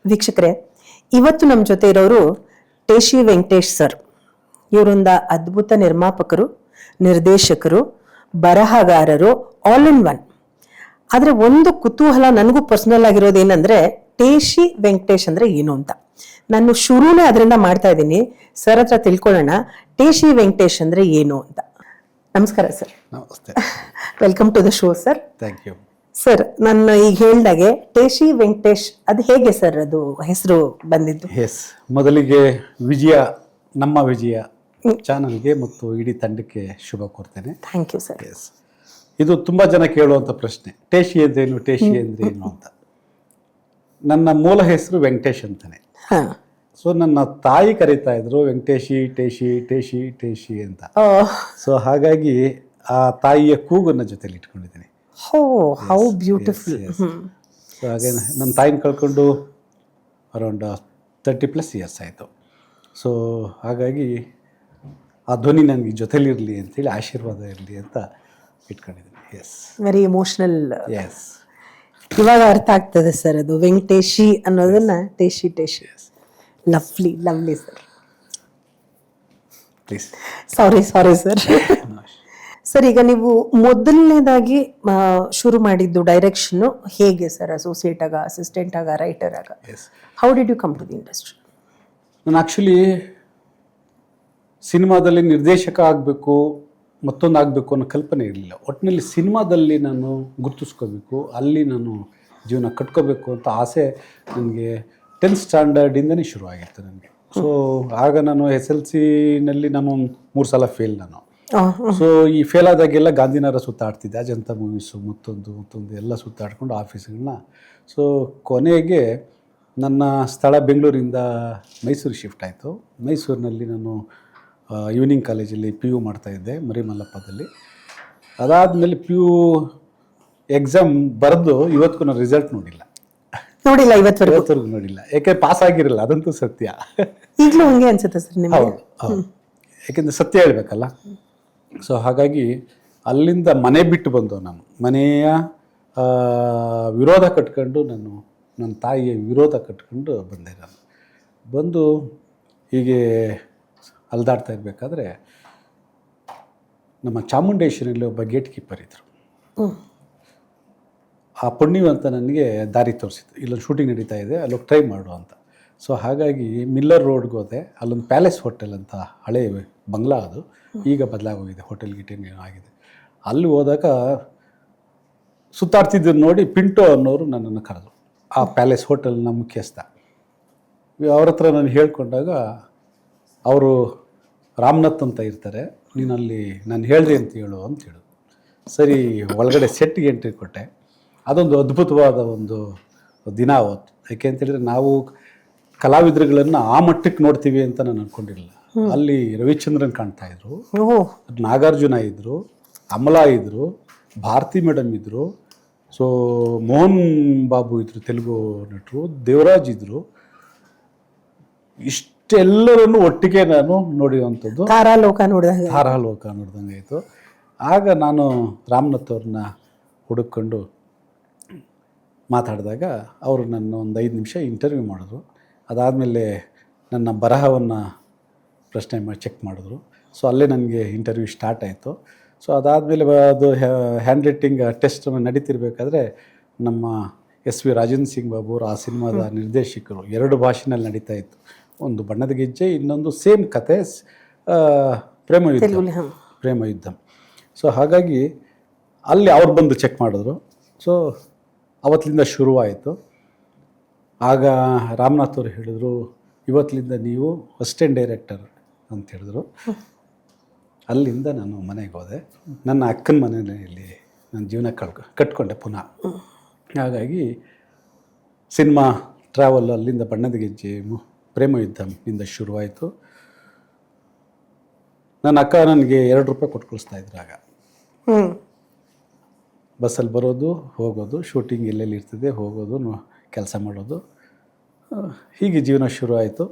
ವೀಕ್ಷಕರೇ, ಇವತ್ತು ನಮ್ಮ ಜೊತೆ ಇರೋರು ಟೇಶಿ ವೆಂಕಟೇಶ್ ಸರ್. ಇವರೊಂದ ಅದ್ಭುತ ನಿರ್ಮಾಪಕರು, ನಿರ್ದೇಶಕರು, ಬರಹಗಾರರು, ಆಲ್ ಇನ್ ಒನ್. ಆದ್ರೆ ಒಂದು ಕುತೂಹಲ ನನಗೂ ಪರ್ಸನಲ್ ಆಗಿರೋದೇನಂದ್ರೆ, ಟೇಶಿ ವೆಂಕಟೇಶ್ ಅಂದ್ರೆ ಏನು ಅಂತ. ನಾನು ಶುರುನೇ ಅದರಿಂದ ಮಾಡ್ತಾ ಇದ್ದೀನಿ. ಸರ್ ಹತ್ರ ತಿಳ್ಕೊಳ್ಳೋಣ, ಟೇಶಿ ವೆಂಕಟೇಶ್ ಅಂದ್ರೆ ಏನು ಅಂತ. ನಮಸ್ಕಾರ ಸರ್. ನಮಸ್ತೆ. Welcome to the show sir. Thank you sir. ನಾನು ಈಗ ಹೇಳ್ದಾಗೆ ಟೇಶಿ ವೆಂಕಟೇಶ್ ಅದು ಹೇಗೆ ಸರ್ ಅದು ಹೆಸರು ಬಂದಿದ್ದು? ಎಸ್, ಮೊದಲಿಗೆ ವಿಜಯ, ನಮ್ಮ ವಿಜಯ ಚಾನಲ್ಗೆ ಮತ್ತು ಇಡೀ ತಂಡಕ್ಕೆ ಶುಭ ಕೋರ್ತೇನೆ. Thank you sir. ಎಸ್, ಇದು ತುಂಬ ಜನ ಕೇಳುವಂಥ ಪ್ರಶ್ನೆ, ಟೇಶಿ ಅಂದ್ರೇನು, ಟೇಶಿ ಅಂದ್ರೆ ಏನು ಅಂತ. ನನ್ನ ಮೂಲ ಹೆಸರು ವೆಂಕಟೇಶ್ ಅಂತಾನೆ. ಸೊ ನನ್ನ ತಾಯಿ ಕರೀತಾ ಇದ್ರು ವೆಂಕಟೇಶಿ, ಟೇಶಿ ಟೇಶಿ ಟೇಶಿ ಅಂತ. ಸೊ ಹಾಗಾಗಿ ಆ ತಾಯಿಯ ಕೂಗನ್ನ ಜೊತೆಲಿ ಇಟ್ಕೊಂಡಿದ್ದೀನಿ. How beautiful. ಸೊ ಹಾಗೆ ನನ್ನ ತಾಯಿನ ಕಳ್ಕೊಂಡು ಅರೌಂಡ್ 30+ ಇಯರ್ಸ್ ಆಯಿತು. ಸೊ ಹಾಗಾಗಿ ಆ ಧ್ವನಿ ನನಗೆ ಜೊತೆಲಿರಲಿ ಅಂತೇಳಿ, ಆಶೀರ್ವಾದ ಇರಲಿ ಅಂತ ಇಟ್ಕೊಂಡಿದ್ದೀನಿ. S, very emotional. ಎಸ್, ಇವಾಗ ಅರ್ಥ ಆಗ್ತದೆ ಸರ್ ಅದು ವೆಂಕಟೇಶಿ ಅನ್ನೋದನ್ನ. Teshi Teshi, lovely lovely sir. Please. Sorry sir. Sir, ಈಗ ನೀವು ಮೊದಲನೇದಾಗಿ ಶುರು ಮಾಡಿದ್ದು ಡೈರೆಕ್ಷನ್ ಹೇಗೆ ಸರ್? ಅಸೋಸಿಯೇಟ್ ಆಗ, ಅಸಿಸ್ಟೆಂಟ್ ಆಗ, ರೈಟರ್ ಆಗ? How did you come to the industry? ನಾನು ಆ್ಯಕ್ಚುಲಿ ಸಿನಿಮಾದಲ್ಲಿ ನಿರ್ದೇಶಕ ಆಗಬೇಕು, ಮತ್ತೊಂದು ಆಗಬೇಕು ಅನ್ನೋ ಕಲ್ಪನೆ ಇರಲಿಲ್ಲ. ಒಟ್ಟಿನಲ್ಲಿ ಸಿನಿಮಾದಲ್ಲಿ ನಾನು ಗುರುತಿಸ್ಕೋಬೇಕು, ಅಲ್ಲಿ ನಾನು ಜೀವನ ಕಟ್ಕೋಬೇಕು ಅಂತ ಆಸೆ ನನಗೆ 10th ಸ್ಟ್ಯಾಂಡರ್ಡಿಂದನೇ ಶುರುವಾಗಿತ್ತು ನನಗೆ. ಸೊ ಆಗ ನಾನು SLC-ನಲ್ಲಿ ನಾನು 3 ಸಲ ಫೇಲ್ ನಾನು. ಸೊ ಈ ಫೇಲ್ ಆದಾಗೆಲ್ಲ ಗಾಂಧಿನಗರ ಸುತ್ತಾಡ್ತಿದ್ದೆ, ಅಜಂತಾ ಮೂವೀಸು, ಮತ್ತೊಂದು ಎಲ್ಲ ಸುತ್ತಾಡ್ಕೊಂಡು ಆಫೀಸ್ಗಳನ್ನ. ಸೊ ಕೊನೆಗೆ ನನ್ನ ಸ್ಥಳ ಬೆಂಗಳೂರಿಂದ ಮೈಸೂರಿಗೆ ಶಿಫ್ಟ್ ಆಯಿತು. ಮೈಸೂರಿನಲ್ಲಿ ನಾನು ಈವ್ನಿಂಗ್ ಕಾಲೇಜಲ್ಲಿ PU ಮಾಡ್ತಾಯಿದ್ದೆ, ಮರಿಮಲ್ಲಪ್ಪದಲ್ಲಿ. ಅದಾದಮೇಲೆ PU ಎಕ್ಸಾಮ್ ಬರೆದು ಇವತ್ತಿಗೂ ನಾನು ರಿಸಲ್ಟ್ ನೋಡಿಲ್ಲ. ಇವತ್ತವರೆಗೂ ನೋಡಿಲ್ಲ, ಯಾಕೆ ಪಾಸ್ ಆಗಿರಲ್ಲ, ಅದಂತೂ ಸತ್ಯ. ಈಗಲೂ ಹಂಗೆ ಅನ್ಸುತ್ತೆ ಸರ್ ನಿಮಗೆ? ಹೌದು, ಯಾಕೆಂದರೆ ಸತ್ಯ ಹೇಳ್ಬೇಕಲ್ಲ. ಸೊ ಹಾಗಾಗಿ ಅಲ್ಲಿಂದ ಮನೆ ಬಿಟ್ಟು ಬಂದು ನಾನು ಮನೆಯ ವಿರೋಧ ಕಟ್ಕೊಂಡು, ನನ್ನ ತಾಯಿಯ ವಿರೋಧ ಕಟ್ಕೊಂಡು ಬಂದೆ. ನಾನು ಬಂದು ಹೀಗೆ ಅಲ್ದಾಡ್ತಾ ಇರಬೇಕಾದ್ರೆ ನಮ್ಮ ಚಾಮುಂಡೇಶ್ವರಿಯಲ್ಲಿ ಒಬ್ಬ ಗೇಟ್ ಕೀಪರ್ ಇದ್ದರು. ಆ ಪುಣ್ಯವಂತ ನನಗೆ ದಾರಿ ತೋರಿಸಿದ್ದು, ಇಲ್ಲೊಂದು ಶೂಟಿಂಗ್ ನಡೀತಾ ಇದೆ, ಅಲ್ಲೋಗಿ ಟ್ರೈ ಮಾಡು ಅಂತ. ಸೊ ಹಾಗಾಗಿ ಮಿಲ್ಲರ್ ರೋಡ್ಗೆ ಹೋದೆ. ಅಲ್ಲೊಂದು ಪ್ಯಾಲೇಸ್ ಹೋಟೆಲ್ ಅಂತ ಹಳೆ ಬಂಗ್ಲಾ, ಅದು ಈಗ ಬದಲಾಗೋಗಿದೆ, ಹೋಟೆಲ್ ಗಿಟೇನ್ ಏನೋ ಆಗಿದೆ. ಅಲ್ಲಿ ಹೋದಾಗ ಸುತ್ತಾಡ್ತಿದ್ದನ್ನು ನೋಡಿ ಪಿಂಟೋ ಅನ್ನೋರು ನನ್ನನ್ನು ಕರೆದ್ರು, ಆ ಪ್ಯಾಲೇಸ್ ಹೋಟೆಲ್ನ ಮುಖ್ಯಸ್ಥ. ಅವ್ರ ಹತ್ರ ನಾನು ಹೇಳ್ಕೊಂಡಾಗ ಅವರು ರಾಮನಾಥ್ ಅಂತ ಇರ್ತಾರೆ, ನೀನಲ್ಲಿ ನಾನು ಹೇಳ್ದೆ ಅಂತ ಹೇಳು ಅಂತ ಹೇಳಿದ್ರು. ಸರಿ, ಒಳಗಡೆ ಸೆಟ್ಗೆ ಎಂಟ್ರಿ ಕೊಟ್ಟೆ. ಅದೊಂದು ಅದ್ಭುತವಾದ ಒಂದು ದಿನ ಅವತ್ತು. ಯಾಕೆ ಅಂತೇಳಿದರೆ ನಾವು ಕಲಾವಿದರುಗಳನ್ನು ಆ ಮಟ್ಟಕ್ಕೆ ನೋಡ್ತೀವಿ ಅಂತ ನಾನು ಅಂದ್ಕೊಂಡಿರಲಿಲ್ಲ. ಅಲ್ಲಿ ರವಿಚಂದ್ರನ್ ಕಾಣ್ತಾಯಿದ್ರು, ನಾಗಾರ್ಜುನ ಇದ್ದರು, ಅಮಲಾ ಇದ್ದರು, ಭಾರತಿ ಮೇಡಮ್ ಇದ್ದರು, ಸೊ ಮೋಹನ್ ಬಾಬು ಇದ್ದರು, ತೆಲುಗು ನಟರು, ದೇವರಾಜ್ ಇದ್ದರು. ಇಷ್ಟೆಲ್ಲರನ್ನು ಒಟ್ಟಿಗೆ ನಾನು ನೋಡಿರುವಂಥದ್ದು ತಾರಾಲೋಕ ನೋಡಿದಂಗೆ ಆಯಿತು. ಆಗ ನಾನು ರಾಮನಾಥ್ ಅವ್ರನ್ನ ಹುಡುಕೊಂಡು ಮಾತಾಡಿದಾಗ ಅವರು ನನ್ನ ಒಂದು 5 ನಿಮಿಷ ಇಂಟರ್ವ್ಯೂ ಮಾಡಿದ್ರು. ಅದಾದಮೇಲೆ ನನ್ನ ಬರಹವನ್ನು ಪ್ರಶ್ನೆ ಚೆಕ್ ಮಾಡಿದ್ರು. ಸೊ ಅಲ್ಲೇ ನನಗೆ ಇಂಟರ್ವ್ಯೂ ಸ್ಟಾರ್ಟ್ ಆಯಿತು. ಸೊ ಅದಾದಮೇಲೆ ಅದು ಹ್ಯಾಂಡ್ ರೈಟಿಂಗ್ ಟೆಸ್ಟ್ ನಡೀತಿರ್ಬೇಕಾದ್ರೆ ನಮ್ಮ SV ರಾಜೇಂದ್ರ ಸಿಂಗ್ ಬಾಬು ಅವರು, ಆ ಸಿನಿಮಾದ ನಿರ್ದೇಶಕರು, 2 ಭಾಷೆನಲ್ಲಿ ನಡೀತಾ ಇತ್ತು. ಒಂದು ಬಣ್ಣದ ಗೆಜ್ಜೆ, ಇನ್ನೊಂದು ಸೇಮ್ ಕತೆ, ಪ್ರೇಮಯುದ್ಧ. ಸೊ ಹಾಗಾಗಿ ಅಲ್ಲಿ ಅವ್ರು ಬಂದು ಚೆಕ್ ಮಾಡಿದ್ರು. ಸೊ ಅವತ್ತಿಂದ ಶುರುವಾಯಿತು. ಆಗ ರಾಮನಾಥ್ ಅವರು ಹೇಳಿದ್ರು, ಇವತ್ತಿನಿಂದ ನೀವು ಅಸಿಸ್ಟೆಂಟ್ ಡೈರೆಕ್ಟರ್ ಅಂತ ಹೇಳಿದ್ರು. ಅಲ್ಲಿಂದ ನಾನು ಮನೆಗೆ ಹೋದೆ. ನನ್ನ ಅಕ್ಕನ ಮನೆಯಲ್ಲಿ ನನ್ನ ಜೀವನ ಕಟ್ಕೊಂಡೆ ಪುನಃ. ಹಾಗಾಗಿ ಸಿನಿಮಾ ಟ್ರಾವೆಲ್ ಅಲ್ಲಿಂದ ಬಣ್ಣದ ಗೆಜ್ಜೆ, ಪ್ರೇಮಯುದ್ಧದಿಂದ ಶುರುವಾಯಿತು. ನನ್ನ ಅಕ್ಕ ನನಗೆ 2 ರೂಪಾಯಿ ಕೊಟ್ಟು ಕಳಿಸ್ತಾ ಇದ್ರು ಆಗ. ಬಸ್ಸಲ್ಲಿ ಬರೋದು, ಹೋಗೋದು, ಶೂಟಿಂಗ್ ಎಲ್ಲೆಲ್ಲಿ ಇರ್ತದೆ ಹೋಗೋದು, ಕೆಲಸ ಮಾಡೋದು, ಹೀಗೆ ಜೀವನ ಶುರು ಆಯಿತು.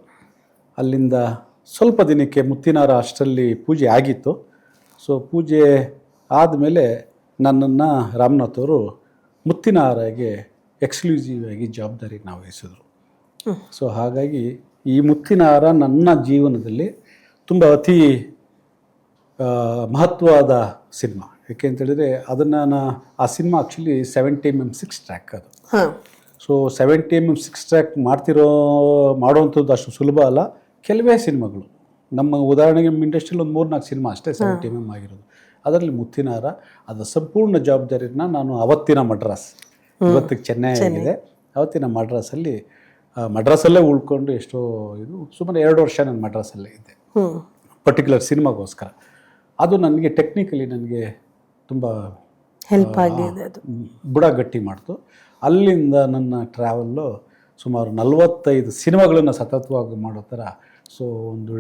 ಅಲ್ಲಿಂದ ಸ್ವಲ್ಪ ದಿನಕ್ಕೆ ಮುತ್ತಿನಾರ ಅಷ್ಟರಲ್ಲಿ ಪೂಜೆ ಆಗಿತ್ತು. ಸೊ ಪೂಜೆ ಆದಮೇಲೆ ನನ್ನನ್ನು ರಾಮನಾಥ್ ಅವರು ಮುತ್ತಿನಾರಿಗೆ ಎಕ್ಸ್ಕ್ಲೂಸಿವ್ ಆಗಿ ಜವಾಬ್ದಾರಿ ನಾವು ವಹಿಸಿದ್ರು. ಸೊ ಹಾಗಾಗಿ ಈ ಮುತ್ತಿನ ಹಾರ ನನ್ನ ಜೀವನದಲ್ಲಿ ತುಂಬ ಅತಿ ಮಹತ್ವವಾದ ಸಿನಿಮಾ. ಯಾಕೆ ಅಂತೇಳಿದರೆ ಅದನ್ನು ಆ ಸಿನಿಮಾ ಆ್ಯಕ್ಚುಲಿ 70 mm 6 ಟ್ರ್ಯಾಕ್ ಅದು. ಸೊ 70 mm 6 ಟ್ರ್ಯಾಕ್ ಮಾಡುವಂಥದ್ದು ಅಷ್ಟು ಸುಲಭ ಅಲ್ಲ. ಕೆಲವೇ ಸಿನಿಮಾಗಳು ನಮ್ಮ ಉದಾಹರಣೆಗೆ ಇಂಡಸ್ಟ್ರಿಯಲ್ಲಿ ಒಂದು 3-4 ಸಿನಿಮಾ ಅಷ್ಟೇ 70 mm ಆಗಿರೋದು. ಅದರಲ್ಲಿ ಮುತ್ತಿನ ಹಾರ ಅದರ ಸಂಪೂರ್ಣ ಜವಾಬ್ದಾರಿನ ನಾನು ಅವತ್ತಿನ ಮಡ್ರಾಸ್, ಇವತ್ತಿಗೆ ಚೆನ್ನೈ ಆಗಿದೆ, ಅವತ್ತಿನ ಮಡ್ರಾಸಲ್ಲೇ ಉಳ್ಕೊಂಡು ಎಷ್ಟೋ ಸುಮಾರು 2 ವರ್ಷ ನಾನು ಮಡ್ರಾಸಲ್ಲೇ ಇದ್ದೆ ಪರ್ಟಿಕ್ಯುಲರ್ ಸಿನಿಮಾಗೋಸ್ಕರ. ಅದು ನನಗೆ ಟೆಕ್ನಿಕಲಿ ನನಗೆ ತುಂಬ ಹೆಲ್ಪ್ ಆಗಿದೆ, ಅದು ಬುಡ ಗಟ್ಟಿ ಮಾಡ್ತು. ಅಲ್ಲಿಂದ ನನ್ನ ಟ್ರಾವೆಲ್ಲು ಸುಮಾರು 45 ಸಿನಿಮಾಗಳನ್ನು ಸತತವಾಗಿ ಮಾಡೋ ಥರ. ಸೊ ಒಂದು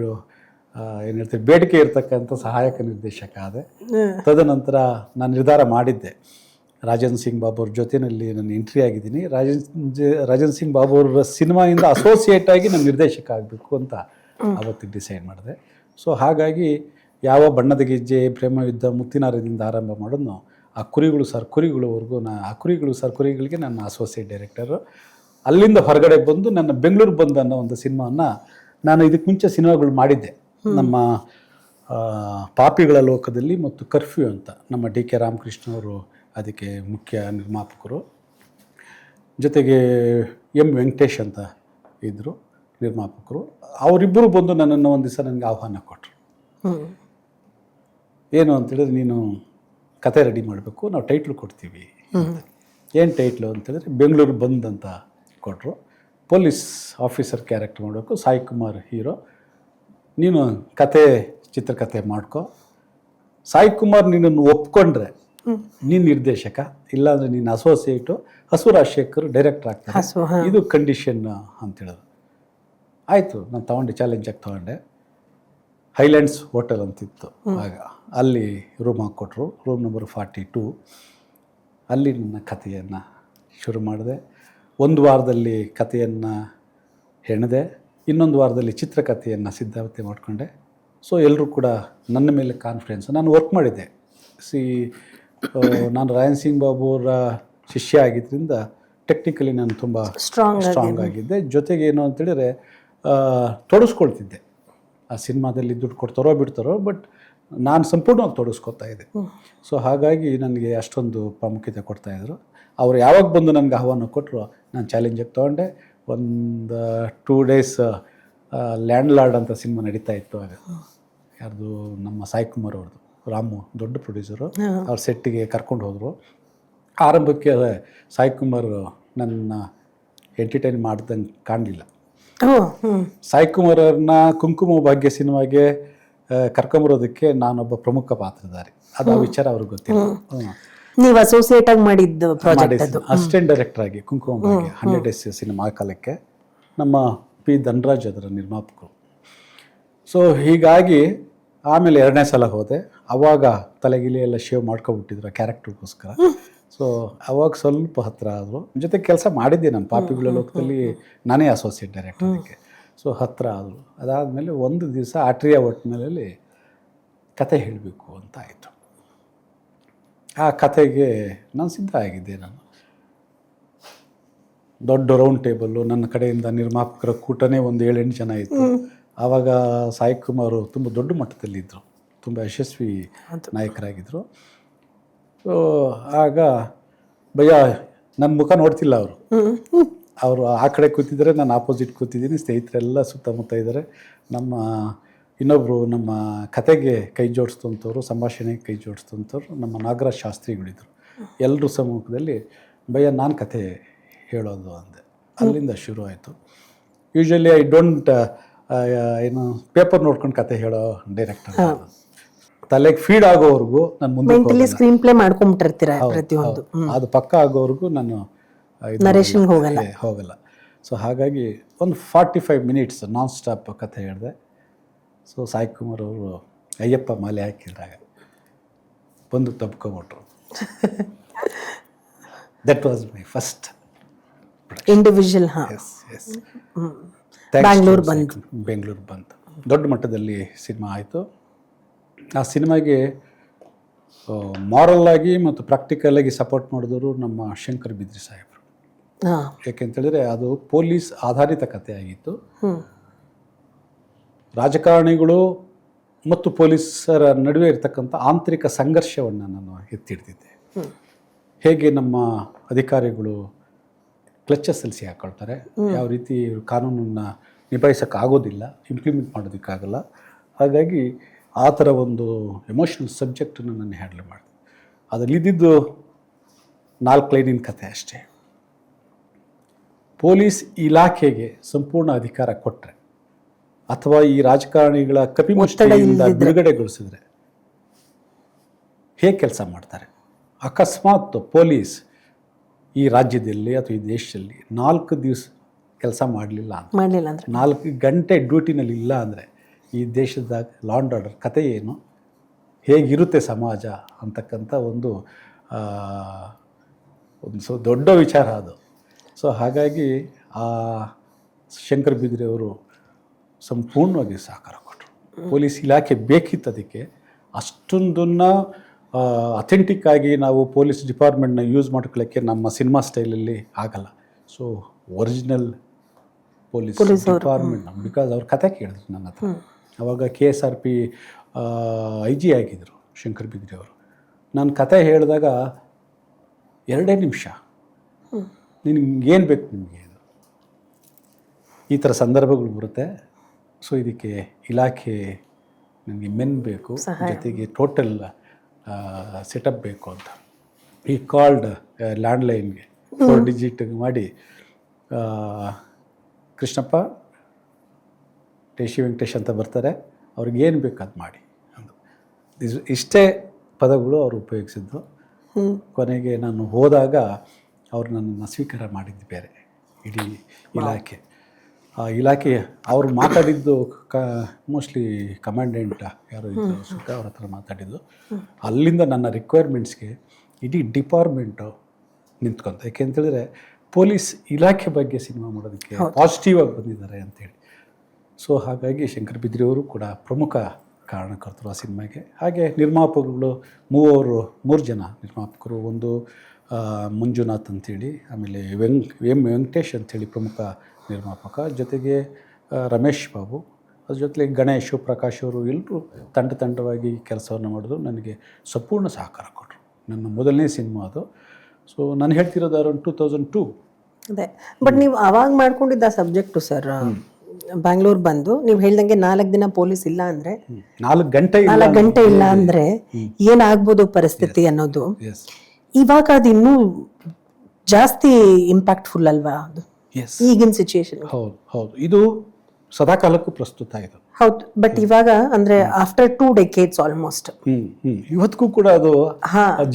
ಏನು ಹೇಳ್ತೀವಿ ಬೇಡಿಕೆ ಇರ್ತಕ್ಕಂಥ ಸಹಾಯಕ ನಿರ್ದೇಶಕ ಆದೆ. ತದನಂತರ ನಾನು ನಿರ್ಧಾರ ಮಾಡಿದ್ದೆ, ರಾಜನ್ ಸಿಂಗ್ ಬಾಬು ಅವ್ರ ಜೊತೆಯಲ್ಲಿ ನಾನು ಎಂಟ್ರಿ ಆಗಿದ್ದೀನಿ. ರಾಜನ್ ಸಿಂಗ್ ಬಾಬು ಅವರ ಸಿನಿಮಾಯಿಂದ ಅಸೋಸಿಯೇಟ್ ಆಗಿ ನಾನು ನಿರ್ದೇಶಕ ಆಗಬೇಕು ಅಂತ ಆವತ್ತಿಗೆ ಡಿಸೈಡ್ ಮಾಡಿದೆ. ಸೊ ಹಾಗಾಗಿ ಯಾವ ಬಣ್ಣದ ಗೆಜ್ಜೆ, ಪ್ರೇಮ ಯುದ್ಧ, ಮುತ್ತಿನ ಹಾರದಿಂದ ಆರಂಭ ಮಾಡೋದು ಆ ಕುರಿಗಳು ಸರ್ ಕುರಿಗಳವರೆಗೂ ಕುರಿಗಳಿಗೆ ನನ್ನ ಅಸೋಸಿಯೇಟ್ ಡೈರೆಕ್ಟರು. ಅಲ್ಲಿಂದ ಹೊರಗಡೆ ಬಂದು ನನ್ನ ಬೆಂಗಳೂರು ಬಂದು ಅನ್ನೋ ಒಂದು ಸಿನಿಮಾನ ನಾನು ಇದಕ್ಕೆ ಮುಂಚೆ ಸಿನಿಮಾಗಳು ಮಾಡಿದ್ದೆ. ನಮ್ಮ ಪಾಪಿಗಳ ಲೋಕದಲ್ಲಿ ಮತ್ತು ಕರ್ಫ್ಯೂ ಅಂತ ನಮ್ಮ DK ರಾಮಕೃಷ್ಣ ಅವರು ಅದಕ್ಕೆ ಮುಖ್ಯ ನಿರ್ಮಾಪಕರು. ಜೊತೆಗೆ M ವೆಂಕಟೇಶ್ ಅಂತ ಇದ್ದರು ನಿರ್ಮಾಪಕರು. ಅವರಿಬ್ಬರು ಬಂದು ನನ್ನನ್ನು ಒಂದು ದಿವಸ ನನಗೆ ಆಹ್ವಾನ ಕೊಟ್ಟರು. ಏನು ಅಂತೇಳಿದ್ರೆ, ನೀನು ಕತೆ ರೆಡಿ ಮಾಡಬೇಕು, ನಾವು ಟೈಟ್ಲು ಕೊಡ್ತೀವಿ. ಏನು ಟೈಟ್ಲು ಅಂತೇಳಿದ್ರೆ ಬೆಂಗಳೂರು ಬಂದ್ ಅಂತ ಕೊಟ್ಟರು. ಪೊಲೀಸ್ ಆಫೀಸರ್ ಕ್ಯಾರೆಕ್ಟರ್ ಮಾಡಬೇಕು, ಸಾಯಿ ಕುಮಾರ್ ಹೀರೋ, ನೀನು ಚಿತ್ರಕಥೆ ಮಾಡ್ಕೊ. ಸಾಯಿ ಕುಮಾರ್ ನಿನ್ನನ್ನು ಒಪ್ಕೊಂಡ್ರೆ ನೀನು ನಿರ್ದೇಶಕ, ಇಲ್ಲಾಂದರೆ ನೀನು ಅಸೋಸಿಯೇಟು, ಹಸು ರಾಜಶೇಖರ್ ಡೈರೆಕ್ಟರ್ ಆಗ್ತಾರೆ, ಇದು ಕಂಡೀಷನ್ ಅಂತೇಳಿದ್ರು. ಆಯಿತು, ನಾನು ತೊಗೊಂಡೆ, ಚಾಲೆಂಜಾಗಿ ತೊಗೊಂಡೆ. ಹೈಲ್ಯಾಂಡ್ಸ್ ಹೋಟೆಲ್ ಅಂತಿತ್ತು ಆಗ, ಅಲ್ಲಿ ರೂಮ್ ಹಾಕ್ಕೊಟ್ರು, ರೂಮ್ ನಂಬರ್ 42. ಅಲ್ಲಿ ನನ್ನ ಕಥೆಯನ್ನು ಶುರು ಮಾಡಿದೆ. ಒಂದು ವಾರದಲ್ಲಿ ಕಥೆಯನ್ನು ಹೆಣೆದೆ, ಇನ್ನೊಂದು ವಾರದಲ್ಲಿ ಚಿತ್ರಕಥೆಯನ್ನು ಸಿದ್ಧತೆ ಮಾಡಿಕೊಂಡೆ. ಸೊ ಎಲ್ಲರೂ ಕೂಡ ನನ್ನ ಮೇಲೆ ಕಾನ್ಫಿಡೆನ್ಸ್. ನಾನು ವರ್ಕ್ ಮಾಡಿದ್ದೆ. ನಾನು ರಾಯನ್ ಸಿಂಗ್ ಬಾಬು ಅವರ ಶಿಷ್ಯ ಆಗಿದ್ದರಿಂದ ಟೆಕ್ನಿಕಲಿ ನಾನು ತುಂಬ ಸ್ಟ್ರಾಂಗ್ ಆಗಿದ್ದೆ. ಜೊತೆಗೆ ಏನು ಅಂತೇಳಿದರೆ ತೊಡಸ್ಕೊಳ್ತಿದ್ದೆ. ಆ ಸಿನಿಮಾದಲ್ಲಿ ದುಡ್ಡು ಕೊಡ್ತಾರೋ ಬಿಡ್ತಾರೋ, ಬಟ್ ನಾನು ಸಂಪೂರ್ಣವಾಗಿ ತೊಡಸ್ಕೊತಾ ಇದ್ದೆ. ಸೊ ಹಾಗಾಗಿ ನನಗೆ ಅಷ್ಟೊಂದು ಪ್ರಾಮುಖ್ಯತೆ ಕೊಡ್ತಾಯಿದ್ರು. ಅವ್ರು ಯಾವಾಗ ಬಂದು ನನಗೆ ಆಹ್ವಾನ ಕೊಟ್ಟರು, ನಾನು ಚಾಲೆಂಜಾಗಿ ತೊಗೊಂಡೆ. ಒಂದು 2 days ಲ್ಯಾಂಡ್ ಲಾರ್ಡ್ ಅಂತ ಸಿನಿಮಾ ನಡೀತಾ ಇತ್ತು ಆಗ. ಯಾರ್ದು, ನಮ್ಮ ಸಾಯಿ ಕುಮಾರ್ ಅವ್ರದ್ದು, ರಾಮು ದೊಡ್ಡ ಪ್ರೊಡ್ಯೂಸರು, ಅವ್ರ ಸೆಟ್ಟಿಗೆ ಕರ್ಕೊಂಡು ಹೋದರು. ಆರಂಭಕ್ಕೆ ಸಾಯಿ ಕುಮಾರ್ ನನ್ನ ಎಂಟರ್ಟೈನ್ ಮಾಡ್ದಂಗೆ ಕಾಣಲಿಲ್ಲ. ಸಾಯಿ ಕುಮಾರ್ ಅವ್ರನ್ನ ಕುಂಕುಮ ಭಾಗ್ಯ ಸಿನಿಮಾಗೆ ಕರ್ಕೊಂಬರೋದಕ್ಕೆ ನಾನೊಬ್ಬ ಪ್ರಮುಖ ಪಾತ್ರಧಾರಿ. ಅದು ಆ ವಿಚಾರ ಅವ್ರಿಗೆ ಗೊತ್ತಿಲ್ಲ. ನೀವು ಅಸೋಸಿಯೇಟ್ ಆಗಿ ಮಾಡಿದ್ದು ಪ್ರಾಜೆಕ್ಟ್ ಅದು. ಅಸಿಸ್ಟೆಂಟ್ ಡೈರೆಕ್ಟರ್ ಆಗಿ ಕುಂಕುಮ ಭಾಗ್ಯ 100 days ಸಿನಿಮಾ ಆ ಕಾಲಕ್ಕೆ ನಮ್ಮ P. ಧನರಾಜ್ ಅದರ ನಿರ್ಮಾಪಕರು. ಸೊ ಹೀಗಾಗಿ ಆಮೇಲೆ 2ನೇ ಸಲ ಹೋದೆ. ಆವಾಗ ತಲೆಗಿಲಿ ಎಲ್ಲ ಶೇವ್ ಮಾಡ್ಕೊಬಿಟ್ಟಿದ್ರು ಆ ಕ್ಯಾರೆಕ್ಟರ್ಗೋಸ್ಕರ. ಸೊ ಅವಾಗ ಸ್ವಲ್ಪ ಹತ್ತಿರ ಆದರು. ಜೊತೆ ಕೆಲಸ ಮಾಡಿದ್ದೆ ನಾನು ಪಾಪಿಗಳ ಲೋಕದಲ್ಲಿ, ನಾನೇ ಅಸೋಸಿಯೇಟ್ ಡೈರೆಕ್ಟರ್ ಅದಕ್ಕೆ. ಸೊ ಹತ್ತಿರ ಆದರು. ಅದಾದಮೇಲೆ ಒಂದು ದಿವಸ ಆಟ್ರಿಯಾ ಒಟ್ಟಿನಲ್ಲಿ ಕತೆ ಹೇಳಬೇಕು ಅಂತ ಆಯಿತು. ಆ ಕತೆಗೆ ನಾನು ಸಿದ್ಧ ಆಗಿದ್ದೆ. ನಾನು ದೊಡ್ಡ ರೌಂಡ್ ಟೇಬಲ್ಲು, ನನ್ನ ಕಡೆಯಿಂದ ನಿರ್ಮಾಪಕರ ಕೂಟನೇ ಒಂದು 7-8 ಜನ ಇತ್ತು. ಆವಾಗ ಸಾಯಿ ಕುಮಾರ್ ತುಂಬ ದೊಡ್ಡ ಮಟ್ಟದಲ್ಲಿದ್ದರು, ತುಂಬ ಯಶಸ್ವಿ ನಾಯಕರಾಗಿದ್ದರು. ಸೊ ಆಗ ಭಯ್ಯ ನನ್ನ ಮುಖ ನೋಡ್ತಿಲ್ಲ ಅವರು ಆ ಕಡೆ ಕೂತಿದ್ದಾರೆ, ನಾನು ಆಪೋಸಿಟ್ ಕೂತಿದ್ದೀನಿ. ಸ್ನೇಹಿತರೆಲ್ಲ ಸುತ್ತಮುತ್ತ ಇದ್ದಾರೆ. ಇನ್ನೊಬ್ಬರು ನಮ್ಮ ಕತೆಗೆ ಕೈ ಜೋಡಿಸ್ತಂಥವ್ರು, ಸಂಭಾಷಣೆಗೆ ಕೈ ಜೋಡಿಸ್ತಂಥವ್ರು ನಮ್ಮ ನಾಗರಾಜ್ ಶಾಸ್ತ್ರಿಗಳಿದ್ರು. ಎಲ್ಲರೂ ಸಮ್ಮುಖದಲ್ಲಿ ಭಯ್ಯ ನಾನು ಕತೆ ಹೇಳೋದು ಅಂದೆ. ಅಲ್ಲಿಂದ ಶುರು ಆಯಿತು. ಯೂಶ್ವಲಿ ಐ ಡೋಂಟ್ ಏನು ಪೇಪರ್ ನೋಡ್ಕೊಂಡು ಕತೆ ಹೇಳೋ ಡೈರೆಕ್ಟರ್. ತಲೆಗೆ ಫೀಡ್ ಆಗೋವರೆಗೂ ನಾನು ಮುಂದೆ ಸ್ಕ್ರೀನ್ ಪ್ಲೇ ಮಾಡ್ಕೊಂಡ್ಬಿಟ್ಟಿರ್ತೀರ ಪ್ರತಿಯೊಂದು, ಅದು ಪಕ್ಕ ಆಗೋವರೆಗೂ ನಾನು ಹೋಗಲ್ಲ. ಸೊ ಹಾಗಾಗಿ ಒಂದು 45 minutes ನಾನ್ ಸ್ಟಾಪ್ ಕತೆ ಹೇಳಿದೆ. ಸೊ ಸಾಯಿ ಕುಮಾರ್ ಅವರು ಅಯ್ಯಪ್ಪ ಮಾಲೆ ಹಾಕಿದ್ರಾಗ ಬಂದು ತಬ್ಕೊಬಿಟ್ರು. That was my first individual. Bengaluru ಬಂತು, ದೊಡ್ಡ ಮಟ್ಟದಲ್ಲಿ ಸಿನಿಮಾ ಆಯಿತು. ಆ ಸಿನಿಮಾಗೆ ಮಾರಲ್ ಆಗಿ ಮತ್ತು ಪ್ರಾಕ್ಟಿಕಲ್ ಆಗಿ ಸಪೋರ್ಟ್ ಮಾಡಿದವರು ನಮ್ಮ ಶಂಕರ್ ಬಿದ್ರಿ ಸಾಹೇಬರು. ಹಾಂ. ಯಾಕೆಂತೇಳಿದ್ರೆ ಅದು ಪೊಲೀಸ್ ಆಧಾರಿತ ಕಥೆ ಆಗಿತ್ತು. ಹ್ಞೂ. ರಾಜಕಾರಣಿಗಳು ಮತ್ತು ಪೊಲೀಸರ ನಡುವೆ ಇರತಕ್ಕಂಥ ಆಂತರಿಕ ಸಂಘರ್ಷವನ್ನು ನಾನು ಎತ್ತಿಡ್ತಿದ್ದೆ. ಹೇಗೆ ನಮ್ಮ ಅಧಿಕಾರಿಗಳು ಕ್ಲಚಸ್ಸಲ್ಲಿ ಸಿಗಾಕೊಳ್ತಾರೆ, ಯಾವ ರೀತಿ ಕಾನೂನನ್ನು ನಿಭಾಯಿಸೋಕ್ಕಾಗೋದಿಲ್ಲ, ಇಂಪ್ಲಿಮೆಂಟ್ ಮಾಡೋದಕ್ಕಾಗಲ್ಲ. ಹಾಗಾಗಿ ಆ ಥರ ಒಂದು ಎಮೋಷ್ನಲ್ ಸಬ್ಜೆಕ್ಟನ್ನು ನಾನು ಹ್ಯಾಂಡಲ್ ಮಾಡಿದೆ. ಅದರಲ್ಲಿದ್ದು 4 ಲೈನಿನ ಕಥೆ ಅಷ್ಟೇ. ಪೊಲೀಸ್ ಇಲಾಖೆಗೆ ಸಂಪೂರ್ಣ ಅಧಿಕಾರ ಕೊಟ್ಟರೆ ಅಥವಾ ಈ ರಾಜಕಾರಣಿಗಳ ಕಪಿಮುಷ್ಟಿಯಿಂದ ಬಿಡುಗಡೆಗೊಳಿಸಿದ್ರೆ ಹೇಗೆ ಕೆಲಸ ಮಾಡ್ತಾರೆ? ಅಕಸ್ಮಾತ್ ಪೊಲೀಸ್ ಈ ರಾಜ್ಯದಲ್ಲಿ ಅಥವಾ ಈ ದೇಶದಲ್ಲಿ 4 ದಿವಸ ಕೆಲಸ ಮಾಡಲಿಲ್ಲ ಅಂದರೆ 4 ಗಂಟೆ ಡ್ಯೂಟಿನಲ್ಲಿ ಇಲ್ಲ ಅಂದರೆ ಈ ದೇಶದ ಲಾ ಆ್ಯಂಡ್ ಆರ್ಡರ್ ಕತೆ ಏನು, ಹೇಗಿರುತ್ತೆ ಸಮಾಜ ಅಂತಕ್ಕಂಥ ಒಂದು ದೊಡ್ಡ ವಿಚಾರ ಅದು. ಸೊ ಹಾಗಾಗಿ ಆ ಶಂಕರ್ ಬಿದ್ರಿ ಅವರು ಸಂಪೂರ್ಣವಾಗಿ ಸಹಕಾರ ಕೊಟ್ಟರು. ಪೊಲೀಸ್ ಇಲಾಖೆ ಬೇಕಿತ್ತು ಅದಕ್ಕೆ. ಅಷ್ಟೊಂದನ್ನು ಅಥೆಂಟಿಕ್ ಆಗಿ ನಾವು ಪೊಲೀಸ್ ಡಿಪಾರ್ಟ್ಮೆಂಟ್ನ ಯೂಸ್ ಮಾಡ್ಕೊಳ್ಳೋಕ್ಕೆ ನಮ್ಮ ಸಿನಿಮಾ ಸ್ಟೈಲಲ್ಲಿ ಆಗಲ್ಲ. So original police department because ಅವ್ರ ಕತೆ ಕೇಳಿದ್ರು ನನ್ನ ಹತ್ರ. ಅವಾಗ KSRP IG ಆಗಿದ್ದರು ಶಂಕರ್ ಬಿದ್ರಿ ಅವರು. ನಾನು ಕತೆ ಹೇಳಿದಾಗ 2 ನಿಮಿಷ ನಿಮ್ಗೇನು ಬೇಕು ನಿಮಗೆ, ಈ ಥರ ಸಂದರ್ಭಗಳು ಬರುತ್ತೆ. ಸೊ ಇದಕ್ಕೆ ಇಲಾಖೆ ನನಗೆ ಮೆನ್ ಬೇಕು, ಜೊತೆಗೆ ಟೋಟಲ್ ಸೆಟಪ್ ಬೇಕು ಅಂತ ಈ ಕಾಲ್ಡ್ ಲ್ಯಾಂಡ್ಲೈನ್ಗೆ 4 ಡಿಜಿಟ್ ಮಾಡಿ ಕೃಷ್ಣಪ್ಪ ಟೇಶಿ ವೆಂಕಟೇಶ್ ಅಂತ ಬರ್ತಾರೆ, ಅವ್ರಿಗೇನು ಬೇಕು ಅದು ಮಾಡಿ ಅಂದು. ಇಷ್ಟೇ ಪದಗಳು ಅವರು ಉಪಯೋಗಿಸಿದ್ದು. ಕೊನೆಗೆ ನಾನು ಹೋದಾಗ ಅವರು ನನ್ನನ್ನು ಸ್ವೀಕಾರ ಮಾಡಿದ್ದು ಬೇರೆ. ಇಡೀ ಇಲಾಖೆ ಆ ಇಲಾಖೆ ಅವರು ಮಾತಾಡಿದ್ದು ಮೋಸ್ಟ್ಲಿ ಕಮಾಂಡೆಂಟ್ ಯಾರು ಇದ್ದರು ಸುಖ ಅವ್ರ ಹತ್ರ ಮಾತಾಡಿದ್ದು. ಅಲ್ಲಿಂದ ನನ್ನ ರಿಕ್ವೈರ್ಮೆಂಟ್ಸ್ಗೆ ಇಡೀ ಡಿಪಾರ್ಟ್ಮೆಂಟು ನಿಂತ್ಕೊಂತ. ಯಾಕೆಂತೇಳಿದ್ರೆ ಪೊಲೀಸ್ ಇಲಾಖೆ ಬಗ್ಗೆ ಸಿನಿಮಾ ಮಾಡೋದಕ್ಕೆ ಪಾಸಿಟಿವ್ ಆಗಿ ಬಂದಿದ್ದಾರೆ ಅಂತೇಳಿ. ಸೊ ಹಾಗಾಗಿ ಶಂಕರ್ ಬಿದ್ರಿ ಅವರು ಕೂಡ ಪ್ರಮುಖ ಕಾರಣಕರ್ತರು ಆ ಸಿನಿಮಾಗೆ. ಹಾಗೆ ನಿರ್ಮಾಪಕರು 3 ಜನ ನಿರ್ಮಾಪಕರು. ಒಂದು ಮಂಜುನಾಥ್ ಅಂಥೇಳಿ, ಆಮೇಲೆ ವೆಂಕಟೇಶ್ ಅಂಥೇಳಿ ಪ್ರಮುಖ ನಿರ್ಮಾಪಕ, ಜೊತೆಗೆ ರಮೇಶ್ ಬಾಬು, ಅದ್ರ ಜೊತೆಗೆ ಗಣೇಶ್ ಪ್ರಕಾಶ್ ಅವರು ಎಲ್ಲರೂ ತಂಡವಾಗಿ ಕೆಲಸವನ್ನು ಮಾಡಿದ್ರು. ನನಗೆ ಸಂಪೂರ್ಣ ಸಹಕಾರ ಕೊಟ್ಟರು. ನನ್ನ ಮೊದಲನೇ ಸಿನಿಮಾ ಅದು. ಸೊ ನಾನು ಹೇಳ್ತಿರೋದು ಅರೌಂಡ್ 2002. ಅದೇ. ಬಟ್ ನೀವು ಆವಾಗ ಮಾಡ್ಕೊಂಡಿದ್ದ ಸಬ್ಜೆಕ್ಟು ಸರ್, ಬ್ಯಾಂಗ್ಳೂರ್ ಬಂದು ನೀವು ಹೇಳ್ದಂಗೆ 4 ದಿನ ಪೊಲೀಸ್ ಇಲ್ಲ ಅಂದರೆ 4 ಗಂಟೆ ಇಲ್ಲ ಅಂದರೆ ಏನಾಗ್ಬೋದು ಪರಿಸ್ಥಿತಿ ಅನ್ನೋದು. ಇವಾಗ ಅದು ಇನ್ನೂ ಜಾಸ್ತಿ ಇಂಪ್ಯಾಕ್ಟ್ಫುಲ್ ಅಲ್ವಾ ಅದು ಈಗಿನ ಸಿಚುಯೇಷನ್? ಹೌದು, ಇದು ಸದಾಕಾಲಕ್ಕೂ ಪ್ರಸ್ತುತ ಇದು. ಹೌದು, ಬಟ್ ಇವಾಗ ಅಂದ್ರೆ ಆಫ್ಟರ್ 2 decades ಆಲ್ಮೋಸ್ಟ್ ಇವತ್ತಿಗೂ ಕೂಡ ಅದು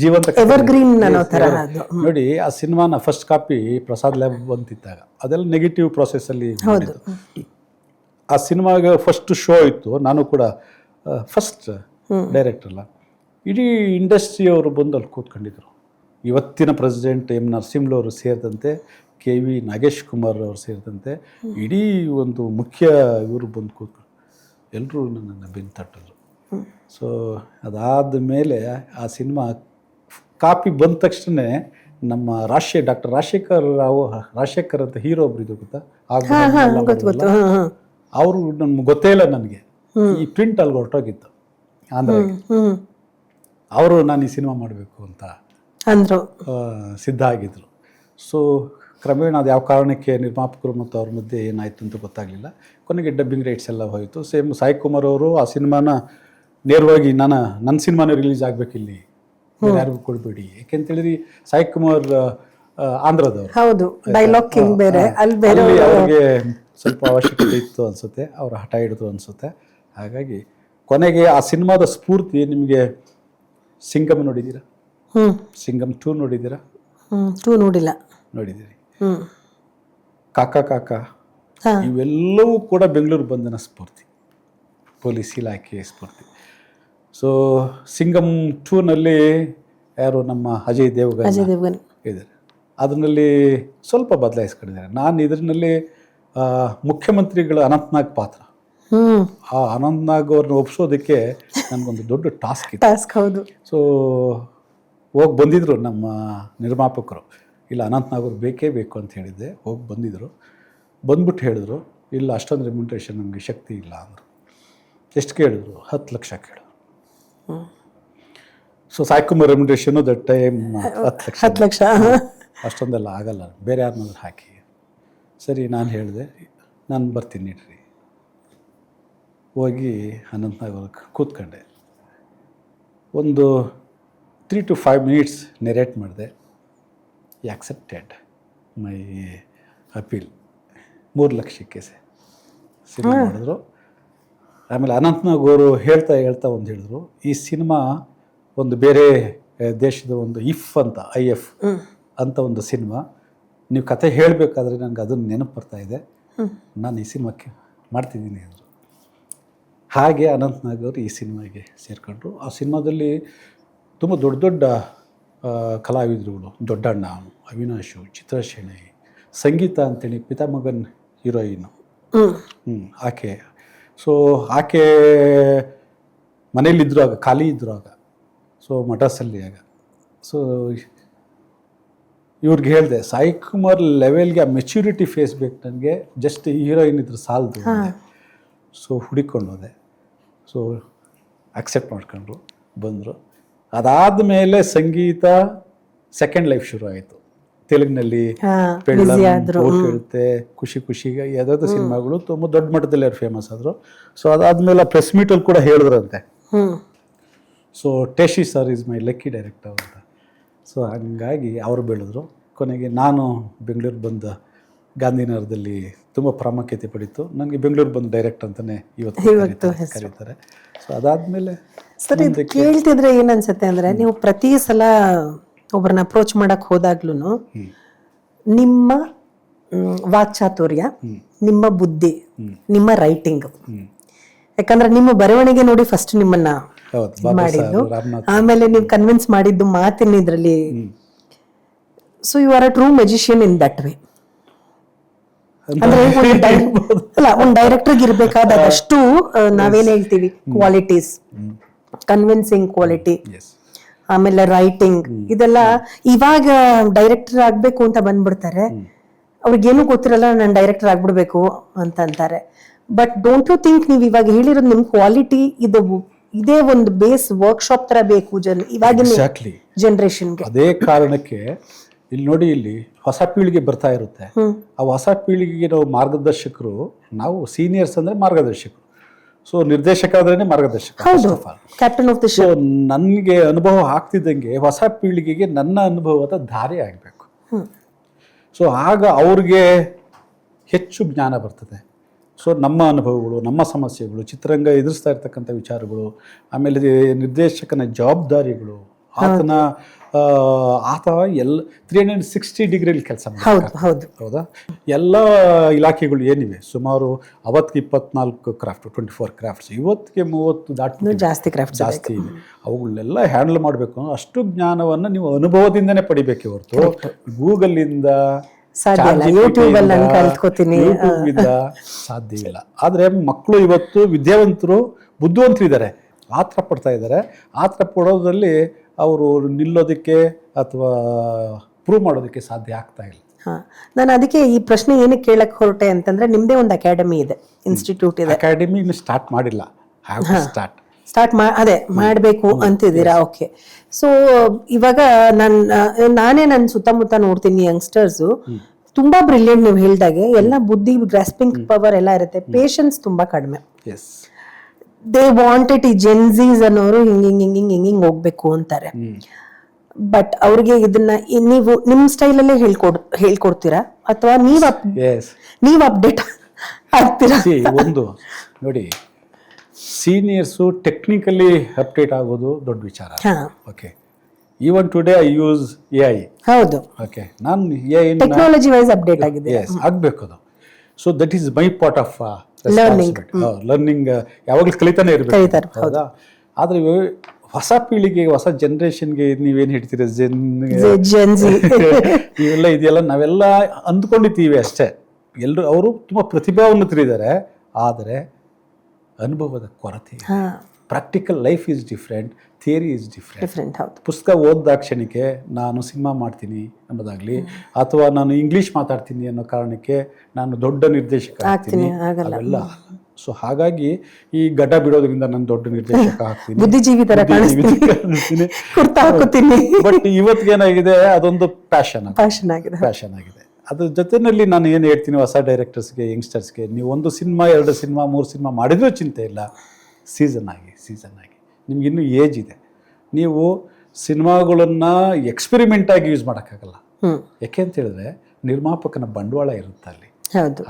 ಜೀವಂತ ಎವರ್ಗ್ರೀನ್ ಅನ್ನೋ ಥರ ಅದು. ನೋಡಿ, ಆ ಸಿನಿಮಾನ ಫಸ್ಟ್ ಕಾಪಿ ಪ್ರಸಾದ್ ಲ್ಯಾಬ್ ಬಂತಿದ್ದಾಗ ಅದೆಲ್ಲ ನೆಗೆಟಿವ್ ಪ್ರಾಸೆಸ್ ಅಲ್ಲಿ ಮಾಡಿದ್ದು. ಆ ಸಿನಿಮಾಗೆ ಫಸ್ಟ್ ಶೋ ಇತ್ತು, ನಾನು ಕೂಡ ಫಸ್ಟ್ ಡೈರೆಕ್ಟರ್ ಅಲ್ಲ. ಇಡೀ ಇಂಡಸ್ಟ್ರಿಯವರು ಬಂದು ಅಲ್ಲಿ ಕೂತ್ಕೊಂಡಿದ್ರು. ಇವತ್ತಿನ ಪ್ರೆಸಿಡೆಂಟ್ ಎಂ ನರಸಿಂಹಲು ಅವರು ಸೇರಿದಂತೆ, KV ನಾಗೇಶ್ ಕುಮಾರ್ ಅವರು ಸೇರಿದಂತೆ ಇಡೀ ಒಂದು ಮುಖ್ಯ ಇವರು ಬಂದು ಕೂತ್ಕೊಂಡು ಎಲ್ಲರೂ ನನ್ನನ್ನು ಬೆನ್ನು ತಟ್ಟಿದ್ರು. ಸೊ ಅದಾದ ಮೇಲೆ ಆ ಸಿನಿಮಾ ಕಾಪಿ ಬಂದ ತಕ್ಷಣ ನಮ್ಮ ಡಾಕ್ಟರ್ ರಾಜಶೇಖರ್ ಅಂತ ಹೀರೋ ಒಬ್ರು ಇದ್ರು ಗೊತ್ತಾ, ಅವರು ನಮ್ಗೆ ಗೊತ್ತೇ ಇಲ್ಲ ನನಗೆ. ಈ ಪ್ರಿಂಟ್ ಅಲ್ಲಿ ಹೊರಟೋಗಿತ್ತು ಆಂಧ್ರಗೆ. ಅವರು ನಾನು ಈ ಸಿನಿಮಾ ಮಾಡಬೇಕು ಅಂತ ಅಂದರು, ಸಿದ್ಧ ಆಗಿದ್ರು. ಸೊ ಕ್ರಮೇಣ ಅದು ಯಾವ ಕಾರಣಕ್ಕೆ ನಿರ್ಮಾಪಕರು ಮತ್ತು ಅವ್ರ ಮಧ್ಯೆ ಏನಾಯಿತು ಅಂತ ಗೊತ್ತಾಗಲಿಲ್ಲ. ಕೊನೆಗೆ ಡಬ್ಬಿಂಗ್ ರೈಟ್ಸ್ ಎಲ್ಲ ಹೋಯಿತು. ಸೇಮ್ ಸಾಯಿ ಕುಮಾರ್ ಅವರು ಆ ಸಿನಿಮಾನ ನೇರವಾಗಿ ನನ್ನ ಸಿನಿಮಾನೇ ರಿಲೀಸ್ ಆಗಬೇಕಿಲ್ಲಿ, ಯಾರಿಗೂ ಕೊಡಬೇಡಿ. ಯಾಕೆಂತೇಳಿದ್ರೆ ಸಾಯಿ ಕುಮಾರ್ ಆಂಧ್ರದವರು, ಹೌದು, ಡೈಲಾಗ್ ಕಿಂಗ್ ಬೇರೆ, ಅಲ್ಲಿ ಅವ್ರಿಗೆ ಸ್ವಲ್ಪ ಅವಶ್ಯಕತೆ ಇತ್ತು ಅನಿಸುತ್ತೆ, ಅವ್ರ ಹಠ ಹಿಡಿದು ಅನಿಸುತ್ತೆ. ಹಾಗಾಗಿ ಕೊನೆಗೆ ಆ ಸಿನಿಮಾದ ಸ್ಫೂರ್ತಿ ನಿಮಗೆ ಸಿಂಗಮ್ ನೋಡಿದ್ದೀರಾ? ಸಿಂಗಮ್ 2 ನೋಡಿದ್ದೀರಾ? 2 ನೋಡಿಲ್ಲ. ನೋಡಿದ್ದೀರಿ. ಕಾಕ ಇವೆಲ್ಲವೂ ಕೂಡ ಬೆಂಗಳೂರು ಬಂಧನ ಸ್ಫೂರ್ತಿ, ಪೊಲೀಸ್ ಇಲಾಖೆ ಸ್ಫೂರ್ತಿ. ಸೊ ಸಿಂಗಮ್ 2ನಲ್ಲಿ ಯಾರು ನಮ್ಮ ಅಜಯ್ ದೇವಗನ್ ಇದ್ದಾರೆ. ಅದರಲ್ಲಿ ಸ್ವಲ್ಪ ಬದಲಾಯಿಸ್ಕೊಂಡಿದ್ದಾರೆ. ನಾನು ಇದರಲ್ಲಿ ಮುಖ್ಯಮಂತ್ರಿಗಳ ಅನಂತ್ನಾಗ್ ಪಾತ್ರ. ಆ ಅನಂತ್ನಾಗ್ ಅವ್ರನ್ನ ಒಪ್ಸೋದಕ್ಕೆ ನನಗೊಂದು ದೊಡ್ಡ ಟಾಸ್ಕ್ ಇತ್ತು. ಹೌದು. ಸೊ ಹೋಗಿ ಬಂದಿದ್ರು ನಮ್ಮ ನಿರ್ಮಾಪಕರು. ಇಲ್ಲ ಅನಂತನಾಗ್ ಅವ್ರು ಬೇಕೇ ಬೇಕು ಅಂತ ಹೇಳಿದ್ದೆ. ಹೋಗಿ ಬಂದಿದ್ದರು. ಬಂದ್ಬಿಟ್ಟು ಹೇಳಿದ್ರು, ಇಲ್ಲ ಅಷ್ಟೊಂದು ರೆಮ್ಯುನರೇಷನ್ ನಮಗೆ ಶಕ್ತಿ ಇಲ್ಲ ಅಂದರು. ಎಷ್ಟು ಕೇಳಿದ್ರು? 10 ಲಕ್ಷ ಕೇಳಿದ್ರು. So Saikumar remuneration that time 10 lakh. ಅಷ್ಟೊಂದೆಲ್ಲ ಆಗಲ್ಲ, ಬೇರೆ ಯಾರನ್ನಾದ್ರೂ ಹಾಕಿ. ಸರಿ, ನಾನು ಹೇಳಿದೆ, ನಾನು ಬರ್ತೀನಿ ಇಡ್ರಿ. ಹೋಗಿ ಅನಂತನಾಗ್ ಅವ್ರಿಗೆ ಕೂತ್ಕೊಂಡೆ. ಒಂದು 3 to 5 minutes ನೆರೇಟ್ ಮಾಡಿದೆ. ಈ ಆಕ್ಸೆಪ್ಟೆಡ್ ಮೈ ಅಪೀಲ್. 3 ಲಕ್ಷಕ್ಕೆ ಸಿನಿಮಾ ಮಾಡಿದ್ರು. ಆಮೇಲೆ ಅನಂತನಾಗ್ ಅವರು ಹೇಳ್ತಾ ಒಂದು ಹೇಳಿದ್ರು, ಈ ಸಿನಿಮಾ ಒಂದು ಬೇರೆ ದೇಶದ ಒಂದು IF ಅಂತ ಒಂದು ಸಿನಿಮಾ, ನೀವು ಕತೆ ಹೇಳಬೇಕಾದ್ರೆ ನನಗೆ ಅದನ್ನು ನೆನಪು ಬರ್ತಾ ಇದೆ, ನಾನು ಈ ಸಿನಿಮಾಕ್ಕೆ ಮಾಡ್ತಿದ್ದೀನಿ ಅಂದರು. ಹಾಗೆ ಅನಂತನಾಗ್ ಅವರು ಈ ಸಿನಿಮಾಗೆ ಸೇರಿಕೊಂಡ್ರು. ಆ ಸಿನಿಮಾದಲ್ಲಿ ತುಂಬ ದೊಡ್ಡ ದೊಡ್ಡ ಕಲಾವಿದರುಗಳು, ದೊಡ್ಡಣ್ಣ, ಅವಿನಾಶು, ಚಿತ್ರಶೇಣಿ, ಸಂಗೀತ ಅಂತೇಳಿ ಪಿತಾಮಗನ್ ಹೀರೋಯಿನು, ಆಕೆ. ಸೊ ಆಕೆ ಮನೇಲಿದ್ದರು ಆಗ, ಖಾಲಿ ಇದ್ದರು ಆಗ. ಸೊ ಮಡ್ರಾಸಲ್ಲಿ ಆಗ. ಸೊ ಇವ್ರಿಗೆ ಹೇಳಿದೆ, ಸಾಯಿಕುಮಾರ್ ಲೆವೆಲ್ಗೆ ಆ ಮೆಚ್ಯೂರಿಟಿ ಫೇಸ್ ಬೇಕು ನನಗೆ, ಜಸ್ಟ್ ಹೀರೋಯಿನ್ ಇದ್ರೆ ಸಾಲದು. ಸೊ ಹುಡುಕೊಂಡು ಹೋದೆ. ಸೊ ಅಕ್ಸೆಪ್ಟ್ ಮಾಡ್ಕೊಂಡ್ರು, ಬಂದರು. ಅದಾದಮೇಲೆ ಸಂಗೀತ ಸೆಕೆಂಡ್ ಲೈಫ್ ಶುರು ಆಯಿತು. ತೆಲುಗಿನಲ್ಲಿ ಕೇಳುತ್ತೆ, ಖುಷಿ ಖುಷಿಗೆ ಯಾವುದಾದ್ರು ಸಿನಿಮಾಗಳು ತುಂಬ ದೊಡ್ಡ ಮಟ್ಟದಲ್ಲಿ ಅವ್ರು ಫೇಮಸ್ ಆದರು. ಸೊ ಅದಾದಮೇಲೆ ಪ್ರೆಸ್ ಮೀಟಲ್ಲಿ ಕೂಡ ಹೇಳಿದ್ರಂತೆ, so Teshi sir is my lucky director ಅಂತ. ಸೊ ಹಂಗಾಗಿ ಅವರು ಬೆಳೆದ್ರು. ಕೊನೆಗೆ ನಾನು ಬೆಂಗಳೂರು ಬಂದ ಗಾಂಧಿನಗರದಲ್ಲಿ ತುಂಬ ಪ್ರಾಮುಖ್ಯತೆ ಪಡೀತು. ನನಗೆ ಬೆಂಗಳೂರು ಬಂದು ಡೈರೆಕ್ಟ್ ಅಂತಲೇ ಇವತ್ತು ಕರೀತಾರೆ. ಸೊ ಅದಾದಮೇಲೆ ಸರ್, ಇದು ಕೇಳ್ತಿದ್ರೆ ಏನನ್ಸುತ್ತೆ ಅಂದರೆ, ನೀವು ಪ್ರತಿ ಸಲ ಒಬ್ಬರನ್ನ ಅಪ್ರೋಚ್ ಮಾಡಕ್ಕೆ ಹೋದಾಗ್ಲೂ ನಿಮ್ಮ ವಾಕ್ಚಾತುರ್ಯ, ನಿಮ್ಮ ಬುದ್ಧಿ, ನಿಮ್ಮ ರೈಟಿಂಗ್, ಯಾಕಂದ್ರೆ ನಿಮ್ಮ ಬರವಣಿಗೆ ನೋಡಿ ಫಸ್ಟ್ ನಿಮ್ಮನ್ನ ಮಾಡಿದ್ದು, ಆಮೇಲೆ ನೀವು ಕನ್ವಿನ್ಸ್ ಮಾಡಿದ್ದು ಮಾತಿನ ಇದ್ರಲ್ಲಿ. So you are a true magician in that way. ಅಂದ್ರೆ ಒಂದು ಡೈರೆಕ್ಟರ್ಗೆ ಇರ್ಬೇಕಾದ ಅಷ್ಟು ನಾವೇನ್ ಹೇಳ್ತೀವಿ ಕ್ವಾಲಿಟೀಸ್, ಕನ್ವಿನ್ಸಿಂಗ್ ಕ್ವಾಲಿಟಿ, ಆಮೇಲೆ ರೈಟಿಂಗ್, ಇದೆಲ್ಲ ಇವಾಗ ಡೈರೆಕ್ಟರ್ ಆಗ್ಬೇಕು ಅಂತ ಬಂದ್ಬಿಡ್ತಾರೆ. ಅವ್ರಿಗೇನು ಗೊತ್ತಿರಲ್ಲ, ನಾನು ಡೈರೆಕ್ಟರ್ ಆಗ್ಬಿಡ್ಬೇಕು ಅಂತ ಅಂತಾರೆ. ಬಟ್ ಡೋಂಟ್ ಯು ಥಿಂಕ್ ನೀವು ಇವಾಗ ಹೇಳಿರೋದು ನಿಮ್ ಕ್ವಾಲಿಟಿ ಇದೇ ಒಂದು ಬೇಸ್ ವರ್ಕ್ಶಾಪ್ ತರ ಬೇಕು ಇವಾಗಿನ ಜನರೇಷನ್ಗೆ. ಅದೇ ಕಾರಣಕ್ಕೆ ಇಲ್ಲಿ ನೋಡಿ, ಇಲ್ಲಿ ಹೊಸ ಪೀಳಿಗೆ ಬರ್ತಾ ಇರುತ್ತೆ. ಆ ಹೊಸ ಪೀಳಿಗೆಗೆ ನಾವು ಮಾರ್ಗದರ್ಶಕರು, ನಾವು ಸೀನಿಯರ್ಸ್ ಅಂದ್ರೆ ಮಾರ್ಗದರ್ಶಕರು. ಸೊ ನಿರ್ದೇಶಕ ಆದ್ರೇನೆ ಮಾರ್ಗದರ್ಶಕ. Captain of the show. ನನಗೆ ಅನುಭವ ಆಗ್ತಿದ್ದಂಗೆ ಹೊಸ ಪೀಳಿಗೆಗೆ ನನ್ನ ಅನುಭವದ ದಾರಿ ಆಗಬೇಕು. ಸೊ ಆಗ ಅವ್ರಿಗೆ ಹೆಚ್ಚು ಜ್ಞಾನ ಬರ್ತದೆ. ಸೊ ನಮ್ಮ ಅನುಭವಗಳು, ನಮ್ಮ ಸಮಸ್ಯೆಗಳು, ಚಿತ್ರರಂಗ ಎದುರಿಸ್ತಾ ಇರ್ತಕ್ಕಂಥ ವಿಚಾರಗಳು, ಆಮೇಲೆ ನಿರ್ದೇಶಕನ ಜವಾಬ್ದಾರಿಗಳು, ಆತ ಎಲ್ಲ 360 ಡಿಗ್ರಿಲಿ ಕೆಲಸ ಮಾಡ್ತಾರೆ. ಹೌದಾ? ಎಲ್ಲ ಇಲಾಖೆಗಳು ಏನಿವೆ, ಸುಮಾರು ಅವತ್ತಿಗೆ 24 ಕ್ರಾಫ್ಟ್, 24 ಕ್ರಾಫ್ಟ್ಸ್, ಇವತ್ತಿಗೆ 30 ದಾಟಿ ಜಾಸ್ತಿ ಇವೆ. ಅವುಗಳನ್ನೆಲ್ಲ ಹ್ಯಾಂಡಲ್ ಮಾಡಬೇಕು ಅನ್ನೋ ಅಷ್ಟು ಜ್ಞಾನವನ್ನು ನೀವು ಅನುಭವದಿಂದನೇ ಪಡಿಬೇಕೆ ಹೊರತು ಗೂಗಲಿಂದ ಸಾಧ್ಯ ಇಲ್ಲ. ಆದರೆ ಮಕ್ಕಳು ಇವತ್ತು ವಿದ್ಯಾವಂತರು, ಬುದ್ಧಿವಂತರಿದ್ದಾರೆ, ಆತರ ಪಡ್ತಾ ಇದ್ದಾರೆ. ಆತರ ಪಡೋದ್ರಲ್ಲಿ ಅವರು ನಿಲ್ಲೋದಕ್ಕೆ ಅಥವಾ ಪ್ರೂವ್ ಮಾಡೋದಕ್ಕೆ ಸಾಧ್ಯ ಆಗ್ತಾ ಇಲ್ಲ. ನಾನು ಅದಕ್ಕೆ ಈ ಪ್ರಶ್ನೆ ಏನಕ್ಕೆ ಕೇಳಕ್ ಹೊರಟೆ ಅಂತಂದ್ರೆ, ನಿಮ್ದೇ ಒಂದು ಅಕಾಡೆಮಿ ಇದೆ, ಇನ್ಸ್ಟಿಟ್ಯೂಟ್ ಇದೆ. ಅಕಾಡೆಮಿ ಸ್ಟಾರ್ಟ್ ಮಾಡಿಲ್ಲ, ಸ್ಟಾರ್ಟ್ ಅದೇ ಮಾಡಬೇಕು ಅಂತಿದ್ದೀರಾ? ಓಕೆ. ಸೊ ಇವಾಗ ನಾನೇ ನನ್ನ ಸುತ್ತಮುತ್ತ ನೋಡ್ತೀನಿ, ಯಂಗ್ಸ್ಟರ್ಸು ತುಂಬಾ ಬ್ರಿಲಿಯಂಟ್. ನೀವು ಹೇಳ್ದಾಗೆ ಎಲ್ಲ ಬುದ್ಧಿ, ಗ್ರಾಸ್ಪಿಂಗ್ ಪವರ್ ಎಲ್ಲ ಇರುತ್ತೆ, ಪೇಷನ್ಸ್ ತುಂಬಾ ಕಡಿಮೆ. ದೇ ವಾಂಟೆಡ್, ಈ ಜೆನ್ಸೀಸ್ ಅನ್ನೋರು ಹಿಂಗಿಂಗ್ ಹೋಗ್ಬೇಕು ಅಂತಾರೆ. ಬಟ್ ಅವ್ರಿಗೆ ಇದನ್ನ ನೀವು ನಿಮ್ ಸ್ಟೈಲಲ್ಲೇ ಹೇಳ್ಕೊಡ್ತೀರಾ ಅಥವಾ ನೀವ್ ಅಪ್ಡೇಟ್ ಆಗ್ತೀರಾ? ಒಂದು ನೋಡಿ, ಸೀನಿಯರ್ಸು ಟೆಕ್ನಿಕಲಿ ಅಪ್ಡೇಟ್ ಆಗೋದು ದೊಡ್ಡ ವಿಚಾರ. Okay, even today I use AI. ಹೌದು. ಓಕೆ, ನಾನು AI ಟೆಕ್ನಾಲಜಿ ವೈಸ್ ಅಪ್ಡೇಟ್ ಆಗಿದೆ. ಆಗ್ಬೇಕು ಅದು. So that is my part of learning. ಯಾವಾಗಲೂ ಕಲಿತಾನೆ ಇರಬೇಕು. ಹೌದಾ? ಆದರೆ ಹೊಸ ಪೀಳಿಗೆ, ಹೊಸ ಜನರೇಷನ್ಗೆ ನೀವೇನು ಹೇಳ್ತೀರ, ಇವೆಲ್ಲ ಇದೆಯಲ್ಲ ನಾವೆಲ್ಲ ಅಂದ್ಕೊಂಡಿದ್ದೀವಿ ಅಷ್ಟೇ. ಎಲ್ಲರೂ ಅವರು ತುಂಬ ಪ್ರತಿಭಾವಂತರಿದ್ದಾರೆ, ಆದರೆ ಅನುಭವದ ಕೊರತೆ, practical life is different, theory is different. Different, ಹೌದು. ಪುಸ್ತಕ ಓದಾಕ್ಷಣಕ್ಕೆ ನಾನು ಸಿನಿಮಾ ಮಾಡ್ತೀನಿ ಅನ್ನೋದಾಗಲಿ, ಅಥವಾ ನಾನು ಇಂಗ್ಲೀಷ್ ಮಾತಾಡ್ತೀನಿ ಅನ್ನೋ ಕಾರಣಕ್ಕೆ ನಾನು ದೊಡ್ಡ ನಿರ್ದೇಶಕ ಆಗ್ತೀನಿ, ಅವೆಲ್ಲ. ಸೊ ಹಾಗಾಗಿ ಈ ಗಡ್ಡ ಬಿಡೋದ್ರಿಂದ ನಾನು ದೊಡ್ಡ ನಿರ್ದೇಶಕ ಆಗ್ತೀನಿ, ಬುದ್ಧಿಜೀವಿ ತರ ಕಾಣಿಸ್ತೀನಿ, ಕುರ್ತಾ ಹಾಕೋತೀನಿ. ಬಟ್ ಇವತ್ತಿಗೇನಾಗಿದೆ, ಅದೊಂದು ಪ್ಯಾಷನ್ ಆಗಿದೆ. ಅದ್ರ ಜೊತೆಯಲ್ಲಿ ನಾನು ಏನು ಹೇಳ್ತೀನಿ ಹೊಸ ಡೈರೆಕ್ಟರ್ಸ್ಗೆ, ಯಂಗ್ಸ್ಟರ್ಸ್ಗೆ, ನೀವು 1 ಸಿನಿಮಾ 2 ಸಿನಿಮಾ 3 ಸಿನಿಮಾ ಮಾಡಿದ್ರೂ ಚಿಂತೆ ಇಲ್ಲ, ಸೀಸನ್ ಆಗಿ ನಿಮ್ಗಿನ್ನೂ ಏಜ್ ಇದೆ. ನೀವು ಸಿನಿಮಾಗಳನ್ನು ಎಕ್ಸ್ಪೆರಿಮೆಂಟಾಗಿ ಯೂಸ್ ಮಾಡೋಕ್ಕಾಗಲ್ಲ. ಯಾಕೆ ಅಂತ ಹೇಳಿದ್ರೆ ನಿರ್ಮಾಪಕನ ಬಂಡವಾಳ ಇರುತ್ತೆ ಅಲ್ಲಿ,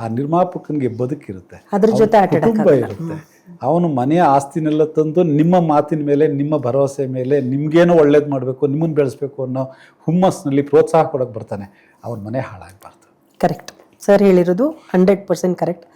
ಆ ನಿರ್ಮಾಪಕನಿಗೆ ಬದುಕಿರುತ್ತೆ, ಅದ್ರ ಜೊತೆ ಕುಟುಂಬ ಇರುತ್ತೆ. ಅವನು ಮನೆಯ ಆಸ್ತಿನೆಲ್ಲ ತಂದು ನಿಮ್ಮ ಮಾತಿನ ಮೇಲೆ, ನಿಮ್ಮ ಭರವಸೆ ಮೇಲೆ, ನಿಮ್ಗೇನೋ ಒಳ್ಳೇದು ಮಾಡಬೇಕು, ನಿಮ್ಮನ್ನು ಬೆಳೆಸ್ಬೇಕು ಅನ್ನೋ ಹುಮ್ಮಸ್ನಲ್ಲಿ ಪ್ರೋತ್ಸಾಹ ಕೊಡೋಕೆ ಬರ್ತಾನೆ. ಅವನ ಮನೆ ಹಾಳಾಗಬಾರ್ದು. ಕರೆಕ್ಟ್ ಸರ್ ಹೇಳಿರೋದು 100% ಕರೆಕ್ಟ್.